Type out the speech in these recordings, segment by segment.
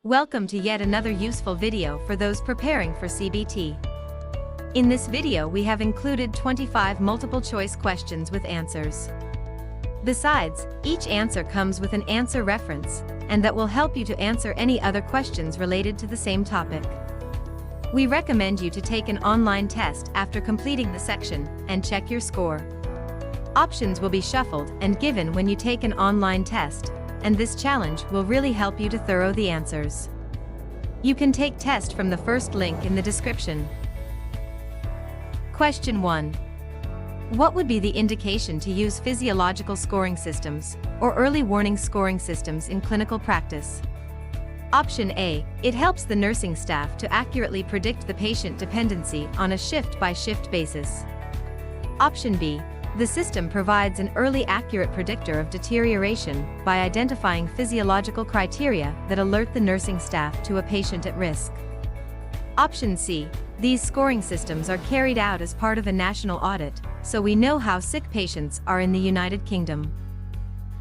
Welcome to yet another useful video for those preparing for CBT. In this video we have included 25 multiple-choice questions with answers. Besides, each answer comes with an answer reference, and that will help you to answer any other questions related to the same topic. We recommend you to take an online test after completing the section, and check your score. Options will be shuffled and given when you take an online test, and this challenge will really help you to thorough the answers. You can take test from the first link in the description. Question 1. What would be the indication to use physiological scoring systems, or early warning scoring systems in clinical practice? Option A. It helps the nursing staff to accurately predict the patient dependency on a shift-by-shift basis. Option B. The system provides an early accurate predictor of deterioration by identifying physiological criteria that alert the nursing staff to a patient at risk. Option C. These scoring systems are carried out as part of a national audit, so we know how sick patients are in the United Kingdom.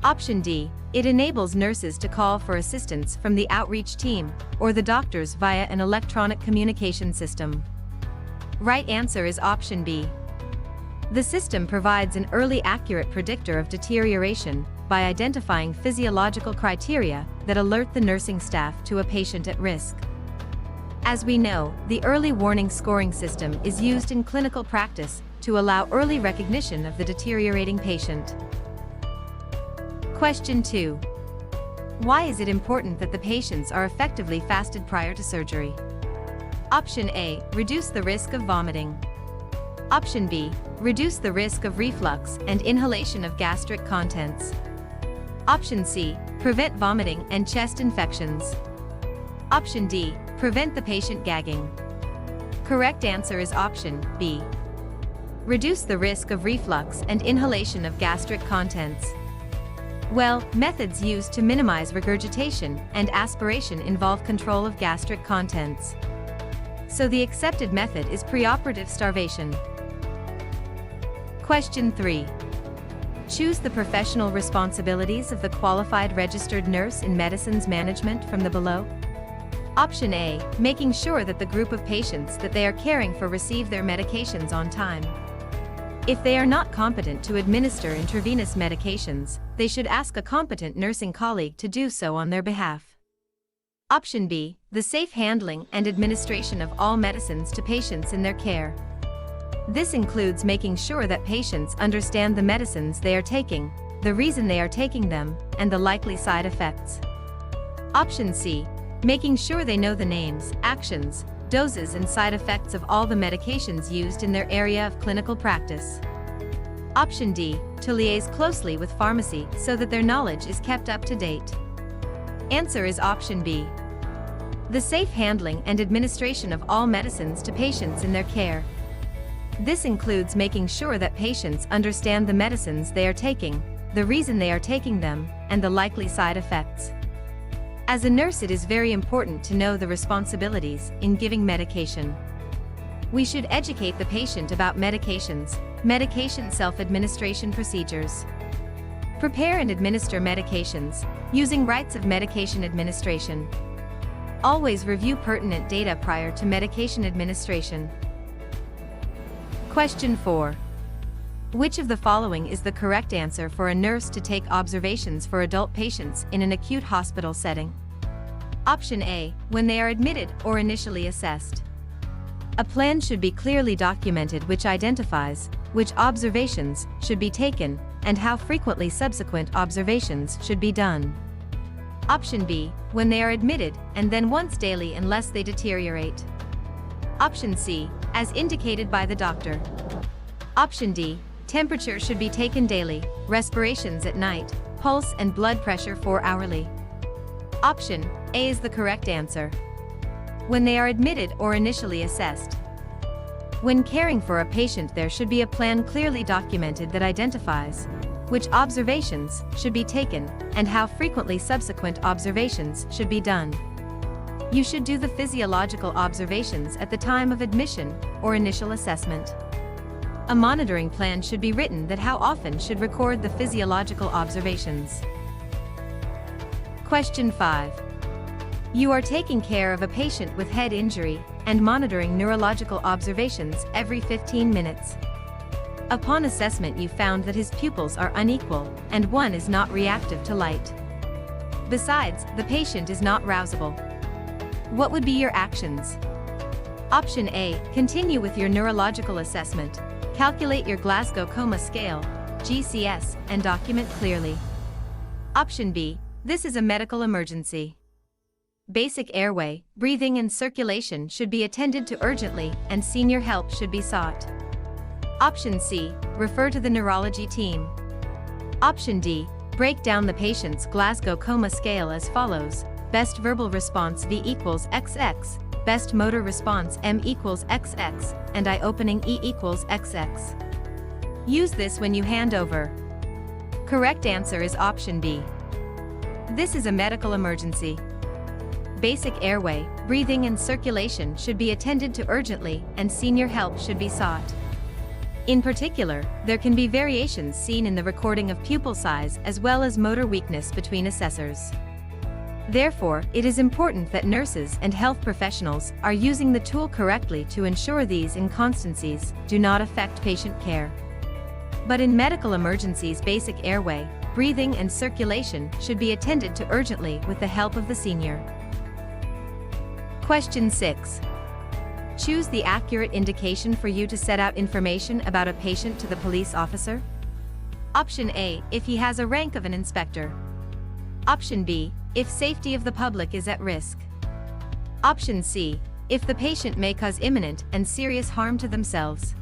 Option D. It enables nurses to call for assistance from the outreach team or the doctors via an electronic communication system. Right answer is option B. The system provides an early accurate predictor of deterioration by identifying physiological criteria that alert the nursing staff to a patient at risk. As we know, the early warning scoring system is used in clinical practice to allow early recognition of the deteriorating patient. Question 2. Why is it important that the patients are effectively fasted prior to surgery? Option A. Reduce the risk of vomiting. Option B. Reduce the risk of reflux and inhalation of gastric contents. Option C. Prevent vomiting and chest infections. Option D. Prevent the patient gagging. Correct answer is option B. Reduce the risk of reflux and inhalation of gastric contents. Well, methods used to minimize regurgitation and aspiration involve control of gastric contents. So the accepted method is preoperative starvation. Question 3. Choose the professional responsibilities of the qualified registered nurse in medicines management from the below. Option A. Making sure that the group of patients that they are caring for receive their medications on time. If they are not competent to administer intravenous medications, they should ask a competent nursing colleague to do so on their behalf. Option B. The safe handling and administration of all medicines to patients in their care. This includes making sure that patients understand the medicines they are taking, the reason they are taking them, and the likely side effects. Option C. Making sure they know the names, actions, doses and side effects of all the medications used in their area of clinical practice. Option D. To liaise closely with pharmacy so that their knowledge is kept up to date. Answer is option B. The safe handling and administration of all medicines to patients in their care. This includes making sure that patients understand the medicines they are taking, the reason they are taking them, and the likely side effects. As a nurse, it is very important to know the responsibilities in giving medication. We should educate the patient about medications, medication self-administration procedures. Prepare and administer medications, using rights of medication administration. Always review pertinent data prior to medication administration. Question 4. Which of the following is the correct answer for a nurse to take observations for adult patients in an acute hospital setting? Option A. When they are admitted or initially assessed. A plan should be clearly documented which identifies which observations should be taken and how frequently subsequent observations should be done. Option B. When they are admitted and then once daily unless they deteriorate. Option C. As indicated by the doctor. Option D. Temperature should be taken daily, respirations at night, pulse and blood pressure 4-hourly. Option A is the correct answer. When they are admitted or initially assessed. When caring for a patient, there should be a plan clearly documented that identifies which observations should be taken and how frequently subsequent observations should be done. You should do the physiological observations at the time of admission or initial assessment. A monitoring plan should be written that how often should record the physiological observations. Question 5. You are taking care of a patient with head injury and monitoring neurological observations every 15 minutes. Upon assessment, you found that his pupils are unequal and one is not reactive to light. Besides, the patient is not rousable. What would be your actions? Option A, continue with your neurological assessment, calculate your Glasgow Coma Scale, GCS, and document clearly. Option B, this is a medical emergency. Basic airway, breathing and circulation should be attended to urgently and senior help should be sought. Option C, refer to the neurology team. Option D, break down the patient's Glasgow Coma Scale as follows: best verbal response V equals XX, best motor response M equals XX, and eye opening E equals XX. Use this when you hand over. Correct answer is option B. This is a medical emergency. Basic airway, breathing and circulation should be attended to urgently and senior help should be sought. In particular, there can be variations seen in the recording of pupil size as well as motor weakness between assessors. Therefore, it is important that nurses and health professionals are using the tool correctly to ensure these inconsistencies do not affect patient care. But in medical emergencies, basic airway, breathing and circulation should be attended to urgently with the help of the senior. Question 6. Choose the accurate indication for you to set out information about a patient to the police officer. Option A, if he has a rank of an inspector. Option B, if safety of the public is at risk. Option C, if the patient may cause imminent and serious harm to themselves.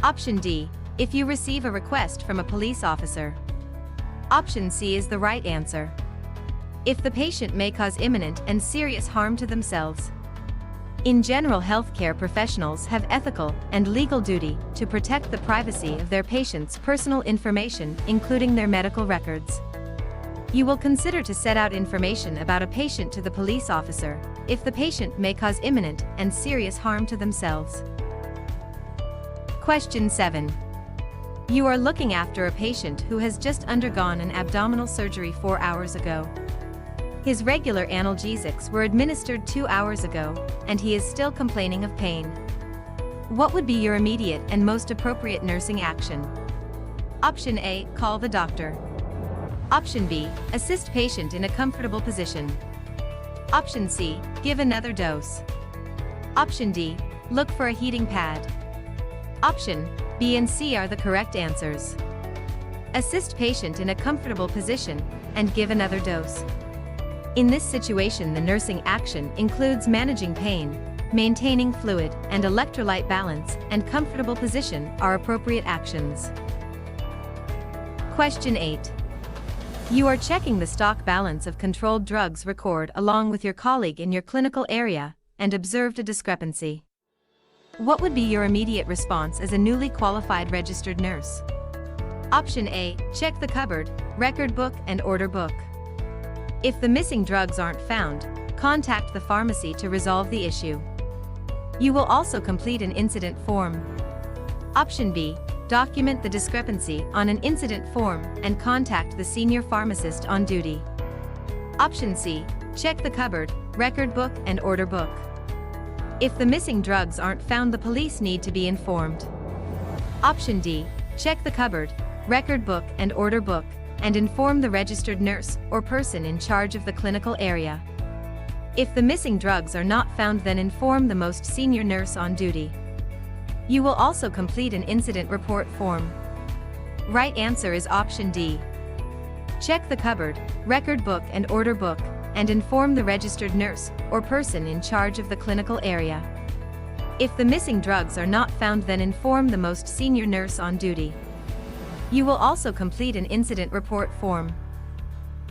Option D, if you receive a request from a police officer. Option C is the right answer. If the patient may cause imminent and serious harm to themselves. In general, healthcare professionals have ethical and legal duty to protect the privacy of their patients' personal information, including their medical records. You will consider to set out information about a patient to the police officer if the patient may cause imminent and serious harm to themselves. Question 7. You are looking after a patient who has just undergone an abdominal surgery 4 hours ago. His regular analgesics were administered 2 hours ago, and he is still complaining of pain. What would be your immediate and most appropriate nursing action? Option A, call the doctor. Option B, assist patient in a comfortable position. Option C, give another dose. Option D, look for a heating pad. Option B and C are the correct answers. Assist patient in a comfortable position and give another dose. In this situation, the nursing action includes managing pain, maintaining fluid and electrolyte balance, and comfortable position are appropriate actions. Question 8. You are checking the stock balance of controlled drugs record along with your colleague in your clinical area and observed a discrepancy. What would be your immediate response as a newly qualified registered nurse? Option A, check the cupboard, record book and order book. If the missing drugs aren't found, contact the pharmacy to resolve the issue. You will also complete an incident form. Option B, document the discrepancy on an incident form and contact the senior pharmacist on duty. Option C, check the cupboard, record book and order book. If the missing drugs aren't found, the police need to be informed. Option D, check the cupboard, record book and order book, and inform the registered nurse or person in charge of the clinical area. If the missing drugs are not found, then inform the most senior nurse on duty. You will also complete an incident report form. Right answer is option D. Check the cupboard, record book and order book, and inform the registered nurse or person in charge of the clinical area. If the missing drugs are not found, then inform the most senior nurse on duty. You will also complete an incident report form.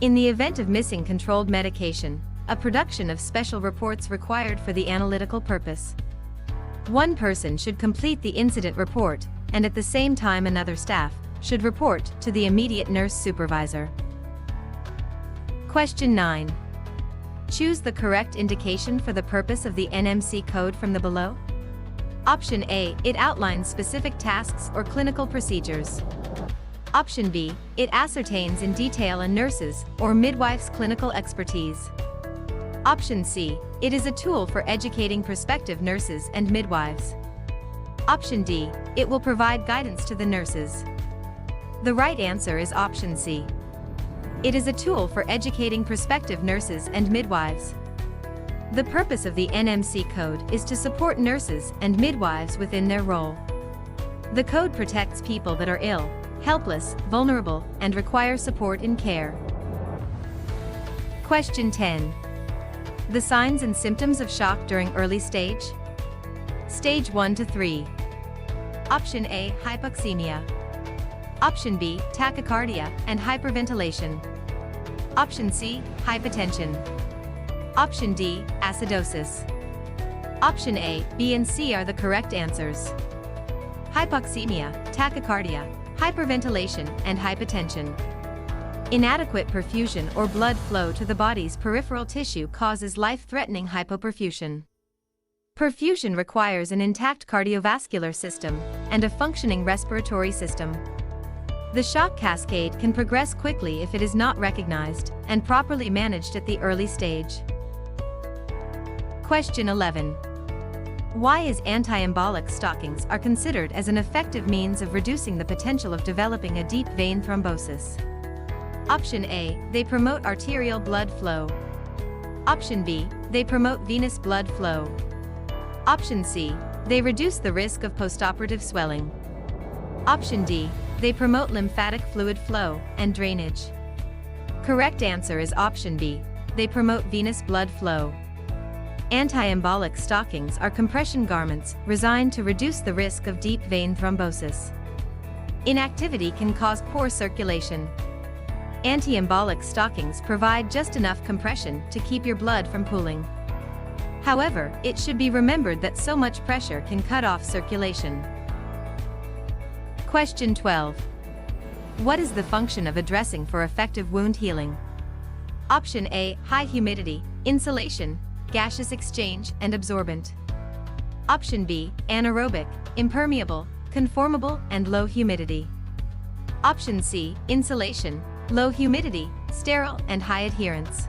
In the event of missing controlled medication, a production of special reports required for the analytical purpose. One person should complete the incident report, and at the same time another staff should report to the immediate nurse supervisor. Question 9. Choose the correct indication for the purpose of the NMC code from the below. Option A, it outlines specific tasks or clinical procedures. Option B, it ascertains in detail a nurse's or midwife's clinical expertise. Option C, it is a tool for educating prospective nurses and midwives. Option D, it will provide guidance to the nurses. The right answer is option C. It is a tool for educating prospective nurses and midwives. The purpose of the NMC code is to support nurses and midwives within their role. The code protects people that are ill, helpless, vulnerable, and require support in care. Question 10. The signs and symptoms of shock during early stage? Stage 1 to 3. Option A, hypoxemia. Option B, tachycardia and hyperventilation. Option C, hypotension. Option D, acidosis. Option A, B and C are the correct answers. Hypoxemia, tachycardia, hyperventilation, and hypotension. Inadequate perfusion or blood flow to the body's peripheral tissue causes life-threatening hypoperfusion. Perfusion requires an intact cardiovascular system and a functioning respiratory system. The shock cascade can progress quickly if it is not recognized and properly managed at the early stage. Question 11. Why is anti-embolic stockings are considered as an effective means of reducing the potential of developing a deep vein thrombosis? Option A, they promote arterial blood flow. Option B, they promote venous blood flow. Option C, they reduce the risk of postoperative swelling. Option D, they promote lymphatic fluid flow and drainage. Correct answer is option B, they promote venous blood flow. Anti-embolic stockings are compression garments designed to reduce the risk of deep vein thrombosis. Inactivity can cause poor circulation. Anti-embolic stockings provide just enough compression to keep your blood from pooling. However, it should be remembered that so much pressure can cut off circulation. Question 12. What is the function of a dressing for effective wound healing? Option A, high humidity, insulation, gaseous exchange, and absorbent. Option B, anaerobic, impermeable, conformable, and low humidity. Option C, insulation, low humidity, sterile, and high adherence.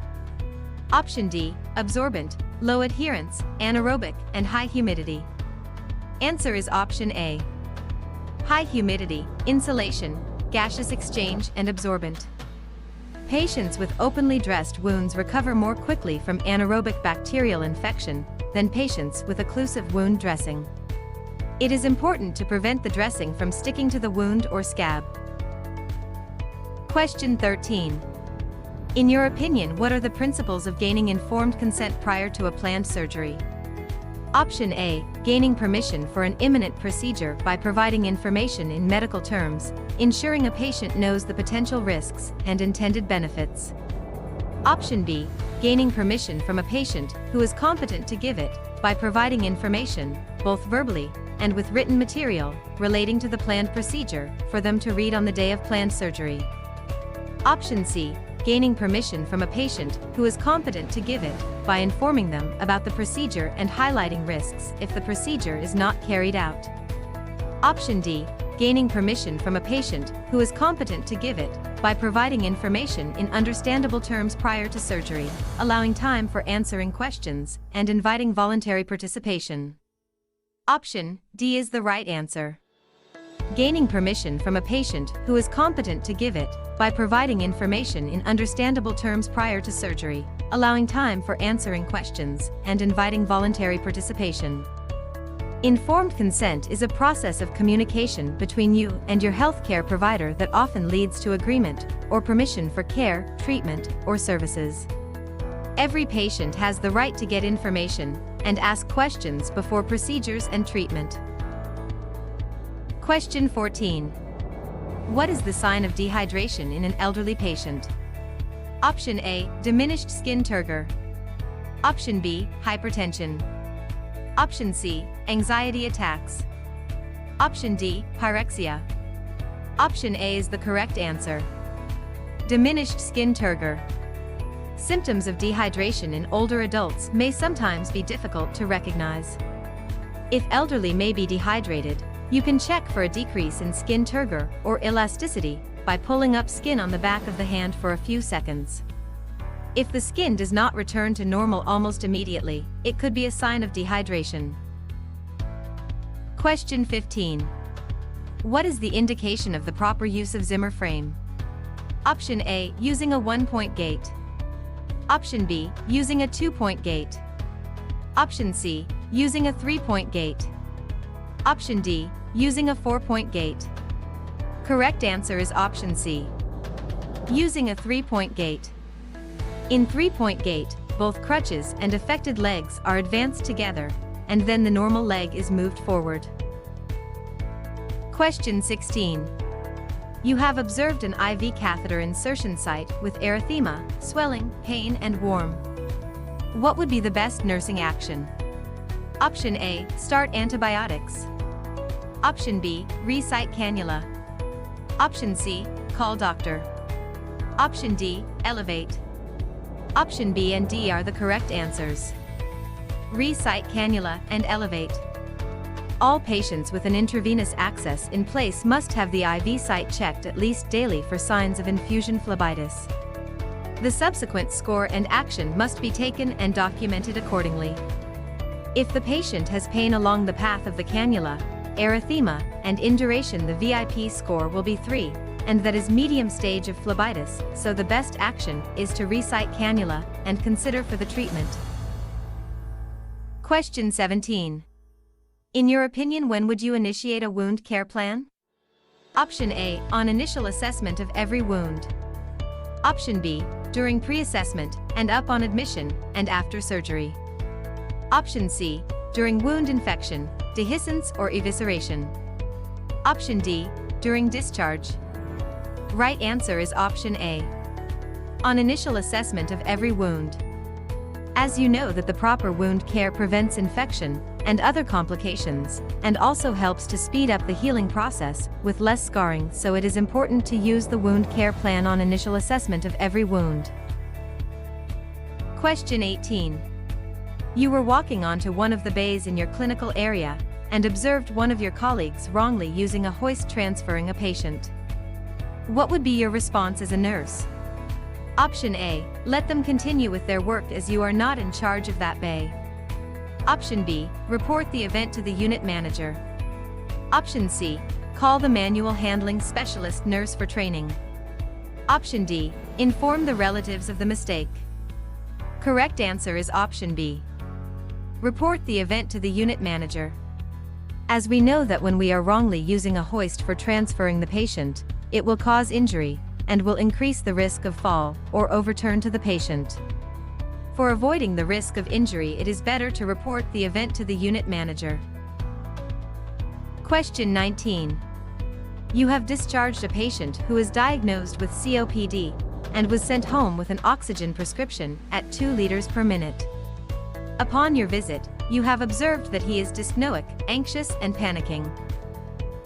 Option D, absorbent, low adherence, anaerobic, and high humidity. Answer is option A. High humidity, insulation, gaseous exchange, and absorbent. Patients with openly dressed wounds recover more quickly from anaerobic bacterial infection than patients with occlusive wound dressing. It is important to prevent the dressing from sticking to the wound or scab. Question 13. In your opinion, what are the principles of gaining informed consent prior to a planned surgery? Option A, gaining permission for an imminent procedure by providing information in medical terms, ensuring a patient knows the potential risks and intended benefits. Option B, gaining permission from a patient who is competent to give it by providing information, both verbally and with written material, relating to the planned procedure for them to read on the day of planned surgery. Option C, gaining permission from a patient who is competent to give it by informing them about the procedure and highlighting risks if the procedure is not carried out. Option D, gaining permission from a patient who is competent to give it by providing information in understandable terms prior to surgery, allowing time for answering questions, and inviting voluntary participation. Option D is the right answer. Gaining permission from a patient who is competent to give it by providing information in understandable terms prior to surgery, allowing time for answering questions, and inviting voluntary participation. Informed consent is a process of communication between you and your healthcare provider that often leads to agreement or permission for care, treatment, or services. Every patient has the right to get information and ask questions before procedures and treatment. Question 14. What is the sign of dehydration in an elderly patient? Option A, diminished skin turgor. Option B, hypertension. Option C, anxiety attacks. Option D, pyrexia. Option A is the correct answer. Diminished skin turgor. Symptoms of dehydration in older adults may sometimes be difficult to recognize. If elderly may be dehydrated, you can check for a decrease in skin turgor or elasticity by pulling up skin on the back of the hand for a few seconds. If the skin does not return to normal almost immediately, it could be a sign of dehydration. Question 15. What is the indication of the proper use of Zimmer frame? Option A, using a 1-point gate. Option B, using a 2-point gate. Option C, using a 3-point gate. Option D, using a 4-point gate. Correct answer is option C. Using a 3-point gate. In 3-point gate, both crutches and affected legs are advanced together, and then the normal leg is moved forward. Question 16. You have observed an IV catheter insertion site with erythema, swelling, pain, and warm. What would be the best nursing action? Option A, start antibiotics. Option B, re-site cannula. Option C, call doctor. Option D, elevate. Option B and D are the correct answers. Re-site cannula and elevate. All patients with an intravenous access in place must have the IV site checked at least daily for signs of infusion phlebitis. The subsequent score and action must be taken and documented accordingly. If the patient has pain along the path of the cannula, erythema, and induration, the VIP score will be 3, and that is medium stage of phlebitis, so the best action is to re-site cannula and consider for the treatment. Question 17. In your opinion, when would you initiate a wound care plan? Option A, on initial assessment of every wound. Option B, during pre-assessment and up on admission and after surgery. Option C, during wound infection, dehiscence or evisceration. Option D, during discharge. Right answer is option A. On initial assessment of every wound. As you know that the proper wound care prevents infection and other complications, and also helps to speed up the healing process with less scarring, so it is important to use the wound care plan on initial assessment of every wound. Question 18. You were walking onto one of the bays in your clinical area and observed one of your colleagues wrongly using a hoist transferring a patient. What would be your response as a nurse? Option A, let them continue with their work as you are not in charge of that bay. Option B, report the event to the unit manager. Option C, call the manual handling specialist nurse for training. Option D, inform the relatives of the mistake. Correct answer is option B. Report the event to the unit manager. As we know that when we are wrongly using a hoist for transferring the patient, it will cause injury and will increase the risk of fall or overturn to the patient. For avoiding the risk of injury, it is better to report the event to the unit manager. Question 19. You have discharged a patient who is diagnosed with COPD and was sent home with an oxygen prescription at 2 liters per minute. Upon your visit, you have observed that he is dyspnoic, anxious, and panicking.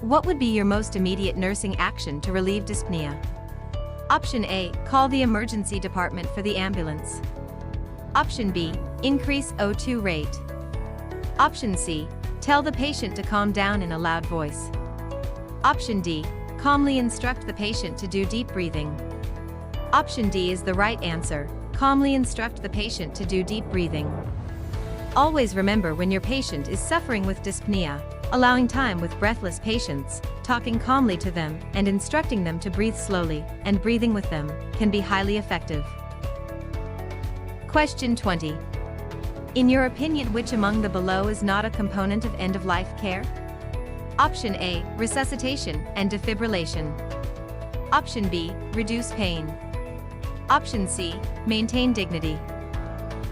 What would be your most immediate nursing action to relieve dyspnea? Option A, call the emergency department for the ambulance. Option B, increase O2 rate. Option C, tell the patient to calm down in a loud voice. Option D, calmly instruct the patient to do deep breathing. Option D is the right answer, calmly instruct the patient to do deep breathing. Always remember, when your patient is suffering with dyspnea, allowing time with breathless patients, talking calmly to them and instructing them to breathe slowly and breathing with them can be highly effective. Question 20. In your opinion, which among the below is not a component of end-of-life care? Option A, resuscitation and defibrillation. Option B, reduce pain. Option C, maintain dignity.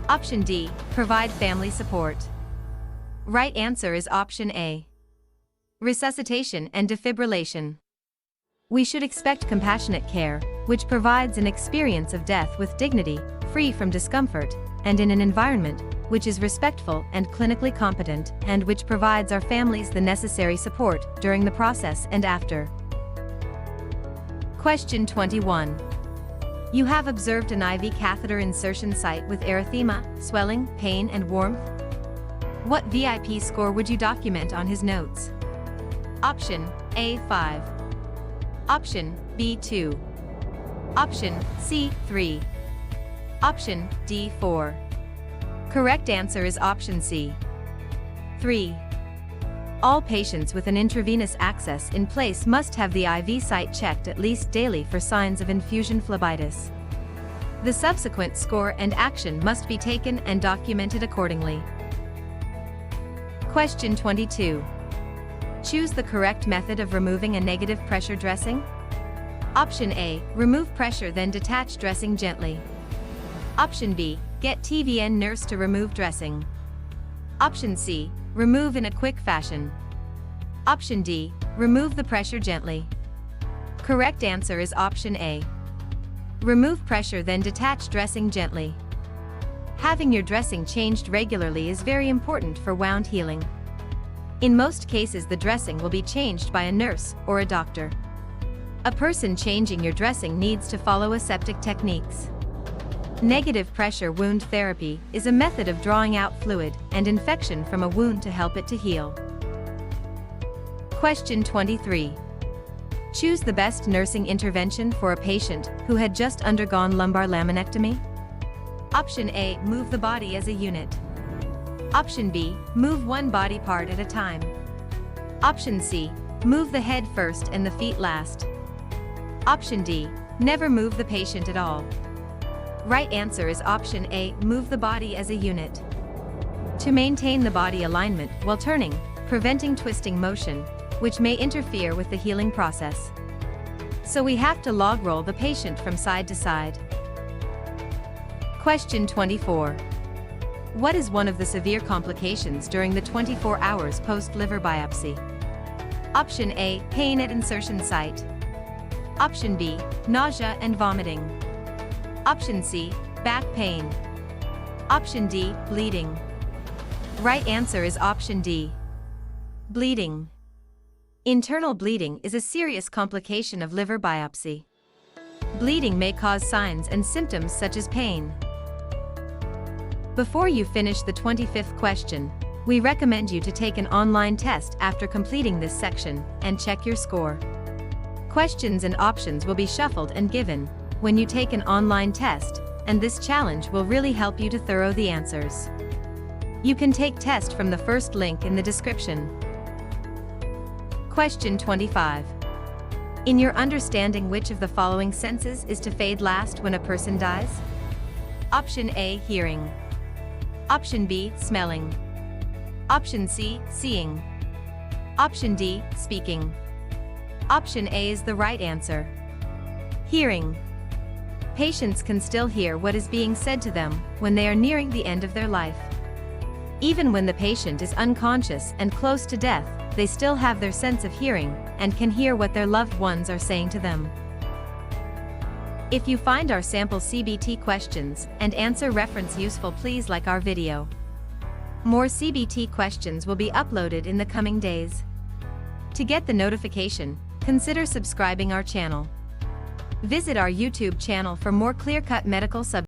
Option D, provide family support. Right answer is option A. Resuscitation and defibrillation. We should expect compassionate care, which provides an experience of death with dignity, free from discomfort, and in an environment which is respectful and clinically competent, and which provides our families the necessary support during the process and after. Question 21. You have observed an IV catheter insertion site with erythema, swelling, pain, and warmth. What VIP score would you document on his notes? Option A, 5. Option B, 2. Option C, 3. Option D 4. Correct answer is option C. 3. All patients with an intravenous access in place must have the IV site checked at least daily for signs of infusion phlebitis. The subsequent score and action must be taken and documented accordingly. Question 22. Choose the correct method of removing a negative pressure dressing. Option A, remove pressure then detach dressing gently. Option B, get TVN nurse to remove dressing. Option C, remove in a quick fashion. Option D, remove the pressure gently. Correct answer is option A. Remove pressure then detach dressing gently. Having your dressing changed regularly is very important for wound healing. In most cases, the dressing will be changed by a nurse or a doctor. A person changing your dressing needs to follow aseptic techniques. Negative pressure wound therapy is a method of drawing out fluid and infection from a wound to help it to heal. Question 23. Choose the best nursing intervention for a patient who had just undergone lumbar laminectomy. Option A, move the body as a unit. Option B, move one body part at a time. Option C, move the head first and the feet last. Option D, never move the patient at all. Right answer is option A, move the body as a unit. To maintain the body alignment while turning, preventing twisting motion, which may interfere with the healing process. So we have to log roll the patient from side to side. Question 24. What is one of the severe complications during the 24 hours post-liver biopsy? Option A, pain at insertion site. Option B, nausea and vomiting. Option C, back pain. Option D, bleeding. Right answer is option D. Bleeding. Internal bleeding is a serious complication of liver biopsy. Bleeding may cause signs and symptoms such as pain. Before you finish the 25th question, we recommend you to take an online test after completing this section and check your score. Questions and options will be shuffled and given when you take an online test, and this challenge will really help you to thorough the answers. You can take test from the first link in the description. Question 25. In your understanding, which of the following senses is to fade last when a person dies? Option A, hearing. Option B, smelling. Option C, seeing. Option D, speaking. Option A is the right answer. Hearing. Patients can still hear what is being said to them when they are nearing the end of their life. Even when the patient is unconscious and close to death, they still have their sense of hearing and can hear what their loved ones are saying to them. If you find our sample CBT questions and answer reference useful, please like our video. More CBT questions will be uploaded in the coming days. To get the notification, consider subscribing our channel. Visit our YouTube channel for more clear-cut medical subjects.